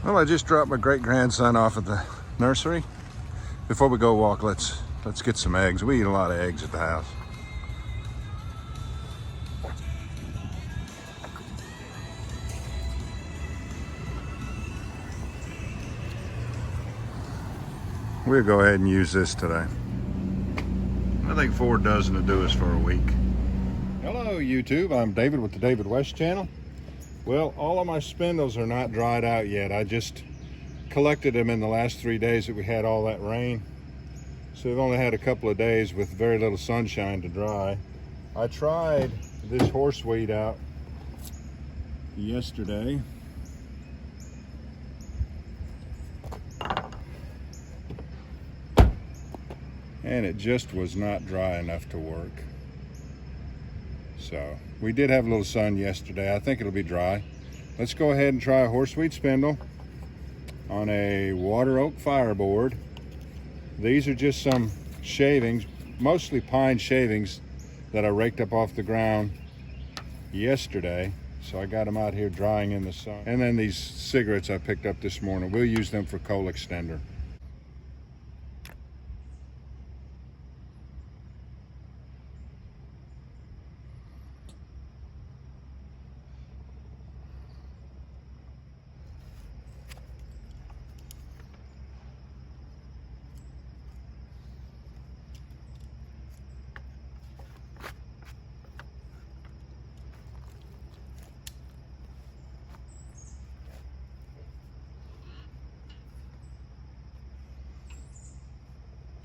Well, I just dropped my great-grandson off at the nursery. Before we go walk, let's get some eggs. We eat a lot of eggs at the house. We'll go ahead and use this today. I think 4 dozen will do us for a week. Hello YouTube, I'm David with the David West channel. Well, all of my spindles are not dried out yet. I just collected them in the last 3 days that we had all that rain. So we've only had a couple of days with very little sunshine to dry. I tried this horseweed out yesterday. And it just was not dry enough to work. So we did have a little sun yesterday. I think it'll be dry. Let's go ahead and try a horseweed spindle on a water oak fireboard. These are just some shavings, mostly pine shavings that I raked up off the ground yesterday. So I got them out here drying in the sun. And then these cigarettes I picked up this morning. We'll use them for coal extender.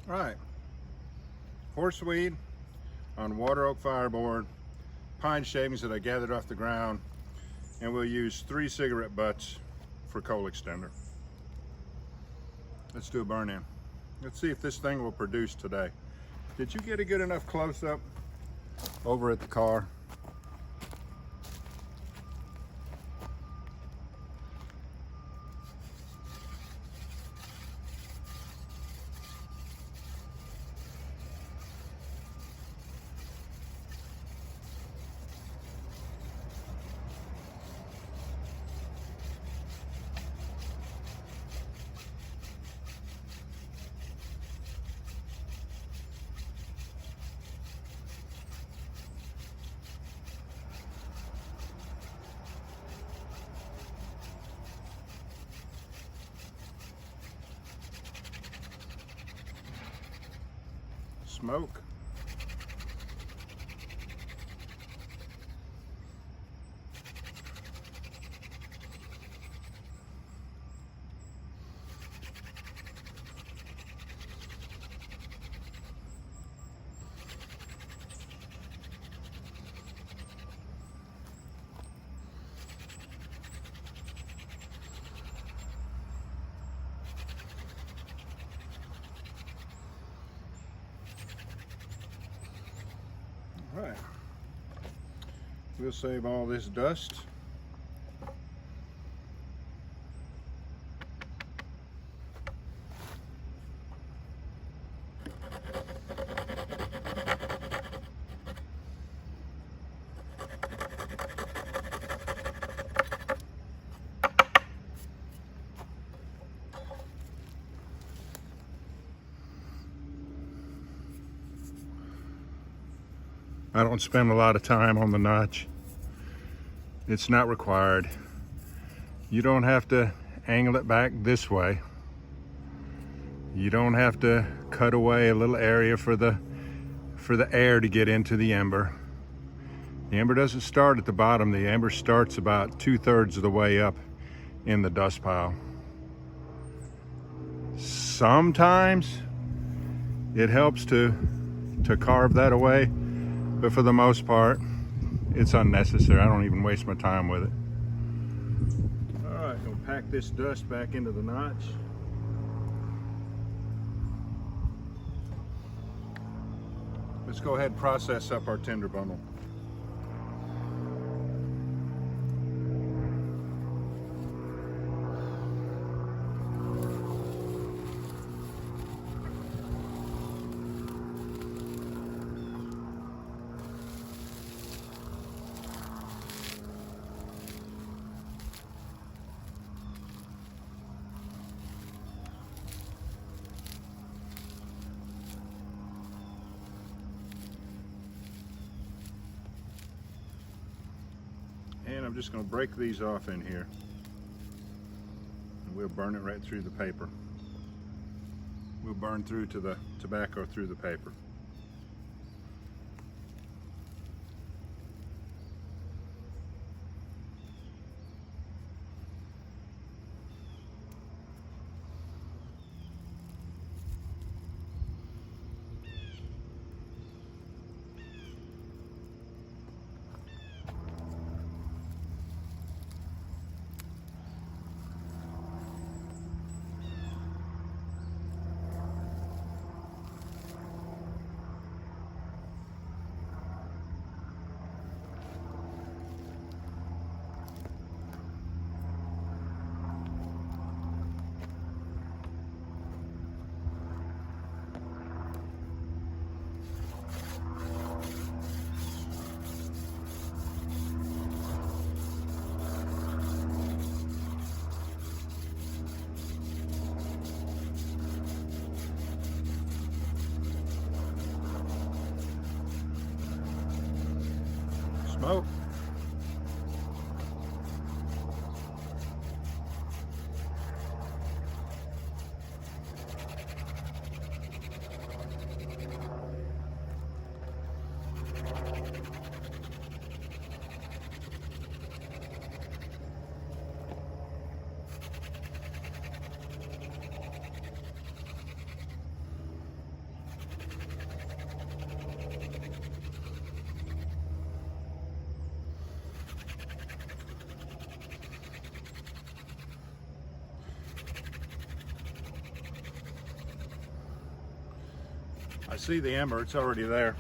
All right, horseweed on water oak fireboard, pine shavings that I gathered off the ground, and we'll use 3 cigarette butts for coal extender. Let's do a burn in. Let's see if this thing will produce today. Did you get a good enough close-up over at the car? Smoke. All right, we'll save all this dust. I don't spend a lot of time on the notch. It's not required. You don't have to angle it back this way. You don't have to cut away a little area for the air to get into the ember. The ember doesn't start at the bottom. The ember starts about 2/3 of the way up in the dust pile. Sometimes it helps to carve that away. But for the most part, it's unnecessary. I don't even waste my time with it. All right, we'll pack this dust back into the notch. Let's go ahead and process up our tinder bundle. I'm just going to break these off in here. And we'll burn it right through the paper. We'll burn through to the tobacco through the paper. Smoke. I see the ember, it's already there.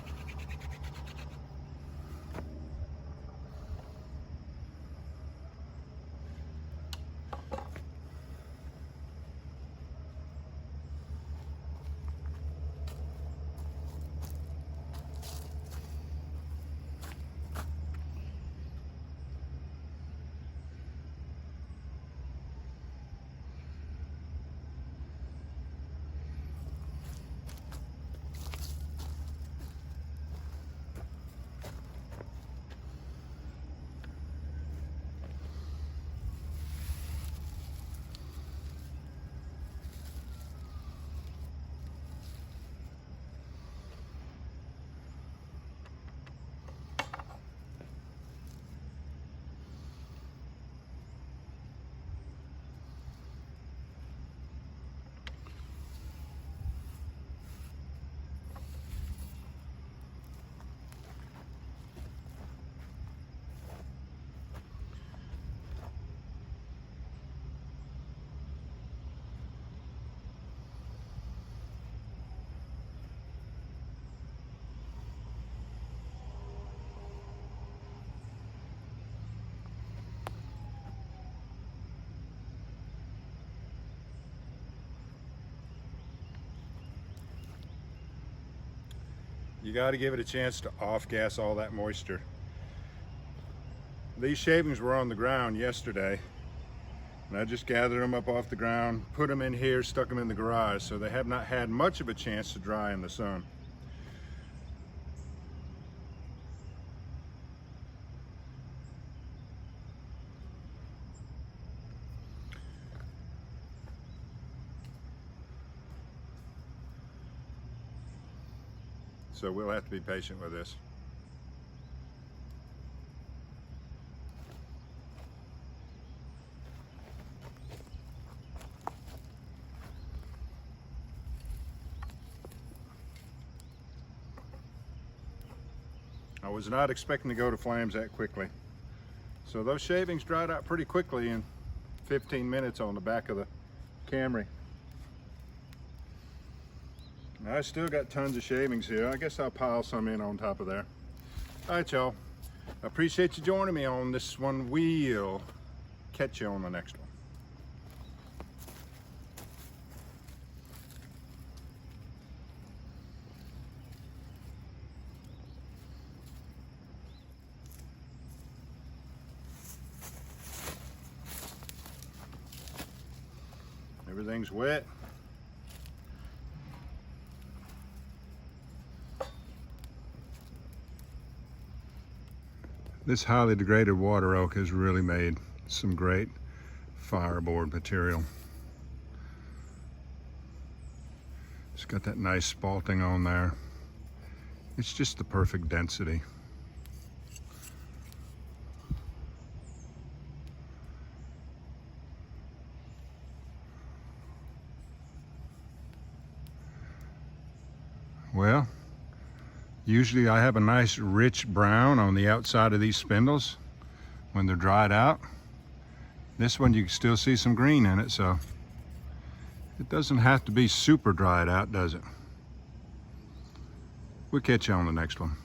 You got to give it a chance to off-gas all that moisture. These shavings were on the ground yesterday, and I just gathered them up off the ground, put them in here, stuck them in the garage, so they have not had much of a chance to dry in the sun. So we'll have to be patient with this. I was not expecting to go to flames that quickly. So those shavings dried out pretty quickly in 15 minutes on the back of the Camry. I still got tons of shavings here. I guess I'll pile some in on top of there. All right, y'all. I appreciate you joining me on this one. We'll catch you on the next one. Everything's wet. This highly degraded water oak has really made some great fireboard material. It's got that nice spalting on there. It's just the perfect density. Well, usually I have a nice rich brown on the outside of these spindles when they're dried out. This one you can still see some green in it, so it doesn't have to be super dried out, does it? We'll catch you on the next one.